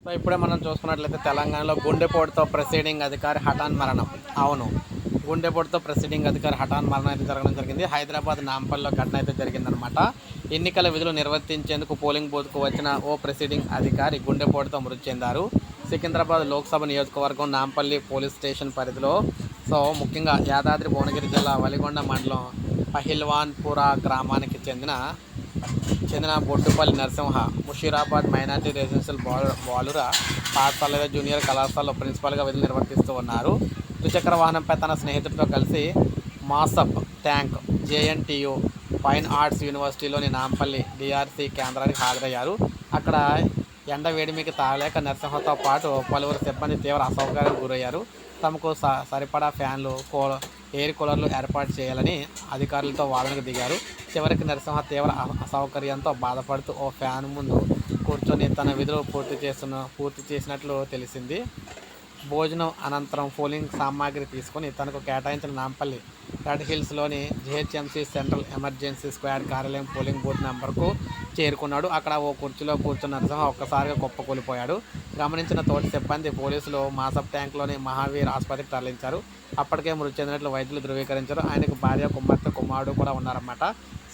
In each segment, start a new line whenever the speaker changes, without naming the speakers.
So ఇప్పుడే మనం చూసుకున్నట్లయితే తెలంగాణలో గుండెపోటుతో ప్రెసిడింగ్ అధికారి హఠాన్ మరణం. అవును, గుండెపోటుతో ప్రెసిడింగ్ అధికారి హఠాన్ మరణం అయితే జరగడం జరిగింది. హైదరాబాద్ నాంపల్లిలో ఘటన అయితే జరిగిందనమాట. ఎన్నికల విధులు నిర్వర్తించేందుకు పోలింగ్ బూత్కు వచ్చిన ఓ ప్రెసిడింగ్ అధికారి గుండెపోటుతో మృతి చెందారు. సికింద్రాబాద్ లోక్సభ నియోజకవర్గం నాంపల్లి పోలీస్ స్టేషన్ పరిధిలో ముఖ్యంగా యాదాద్రి భువనగిరి జిల్లా వలిగొండ మండలం పహిల్వాన్పుర గ్రామానికి చెందిన బొడ్డుపల్లి నరసింహ ముషీరాబాద్ మైనార్టీ రెసిడెన్షియల్ బాలుర పాఠశాల జూనియర్ కళాశాలలో ప్రిన్సిపల్గా విధులు నిర్వర్తిస్తూ ఉన్నారు. ద్విచక్ర వాహనంపై తన స్నేహితుడితో కలిసి Masab Tank JNTU fine arts యూనివర్సిటీలోని నాంపల్లి డిఆర్సీ కేంద్రానికి హాజరయ్యారు. అక్కడ ఎండ వేడిమికి తాగలేక నరసింహతో పాటు పలువురు సిబ్బంది తీవ్ర అసౌకర్యానికి గురయ్యారు. తమకు సరిపడా ఫ్యాన్లు, ఎయిర్ కూలర్లు ఏర్పాటు చేయాలని అధికారులతో వాదనకు దిగారు. చివరికి నరసింహ తీవ్ర అసౌకర్యంతో బాధపడుతూ ఓ ఫ్యాన్ ముందు కూర్చొని తన విధులు పూర్తి చేసినట్లు తెలిసింది. భోజనం అనంతరం పోలింగ్ సామాగ్రి తీసుకొని తనకు కేటాయించిన నాంపల్లి రెడ్ హిల్స్లోని జిహెచ్ఎంసీ సెంట్రల్ ఎమర్జెన్సీ స్క్వాడ్ కార్యాలయం పోలింగ్ బూత్ నెంబర్కు చేరుకున్నాడు. అక్కడ ఓ కుర్చీలో కూర్చున్న నరసింహ ఒక్కసారిగా కుప్పకూలిపోయాడు. గమనించిన తోటి సిబ్బంది పోలీసులు మాసప్ ట్యాంక్లోని మహావీర్ ఆసుపత్రికి తరలించారు. అప్పటికే మృతి చెందినట్లు వైద్యులు ధృవీకరించారు. ఆయనకు భార్య, కుమార్తె, కుమారుడు కూడా ఉన్నారన్నమాట.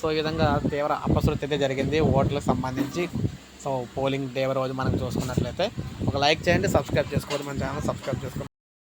సో ఈ విధంగా తీవ్ర అపశృతి అయితే జరిగింది ఓట్లకు సంబంధించి. సో పోలింగ్ డే రోజు మనం చూసుకున్నట్లయితే ఒక లైక్ చేయండి, సబ్స్క్రైబ్ చేసుకోవద్దు, మన ఛానల్ సబ్స్క్రైబ్ చేసుకోండి.